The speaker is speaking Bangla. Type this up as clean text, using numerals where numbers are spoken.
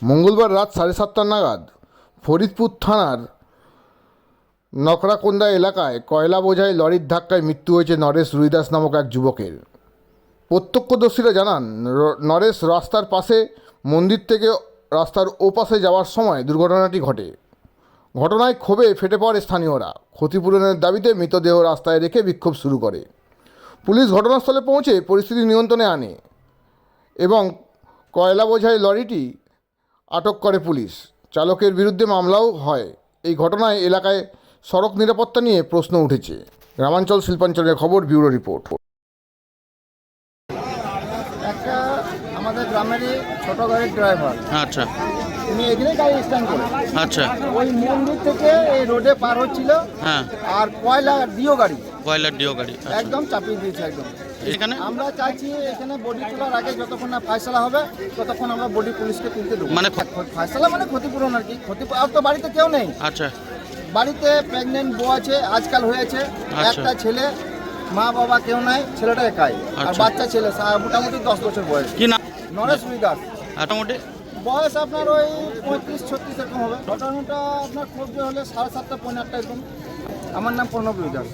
মঙ্গলবার রাত 7:30 নাগাদ ফরিদপুর থানার নকরাকোন্দা এলাকায় কয়লা বোঝাই লরির ধাক্কায় মৃত্যু হয়েছে নরেশ রুইদাস নামক এক যুবকের। প্রত্যক্ষদর্শীরা জানান, নরেশ রাস্তার পাশে মন্দির থেকে রাস্তার ওপাশে যাওয়ার সময় দুর্ঘটনাটি ঘটে। ঘটনায় ক্ষোভে ফেটে পড়ে স্থানীয়রা। ক্ষতিপূরণের দাবিতে মৃতদেহ রাস্তায় রেখে বিক্ষোভ শুরু করে। পুলিশ ঘটনাস্থলে পৌঁছে পরিস্থিতি নিয়ন্ত্রণে আনে এবং কয়লা বোঝাই লরিটি আটক করে পুলিশ। চালকের বিরুদ্ধে মামলাও হয়। এই ঘটনায় এলাকায় সড়ক নিরাপত্তা নিয়ে প্রশ্ন উঠেছে। গ্রামাঞ্চল শিল্পাঞ্চলের খবর, ব্যুরো রিপোর্ট। একটা আমাদের গ্রামেরই ছোট গাড়ির ড্রাইভার, আচ্ছা উনি এখানে গাড়ি স্ট্যান্ড করে আচ্ছা ওই মন্দির থেকে এই রোডে পার হচ্ছিল, হ্যাঁ আর কয়লা ডিও গাড়ি কয়লার ডিও গাড়ি আচ্ছা। একদম চাপিয়ে দিয়েছে একদম। এখানে আমরা চাইছি এখানে বডি তোলার আগে যতক্ষণ না ফায়সালা হবে ততক্ষণ আমরা বডি পুলিশকে তুলতে দেবো। মানে ফায়সালা মানে ক্ষতিপূরণ আর কি। আর তো বাড়িতে কেউ নেই, আচ্ছা বাড়িতে প্রেগনেন্ট বউ আছে, আজকাল হয়েছে আচ্ছা। একটা ছেলে, মা বাবা কেউ নাই, ছেলেটা একাই, আর আচ্ছা। বাচ্চা ছেলে মোটামুটি 10 বছর বয়স। কি নাম? নরেশ রুইদাস, মোটামুটি বয়স আপনার ওই 35-36 এরকম হবে। ঘটনাটা আপনার খোঁজ হলে 7:30 পৌনে 8 এরকম। আমার নাম প্রণব রুইদাস।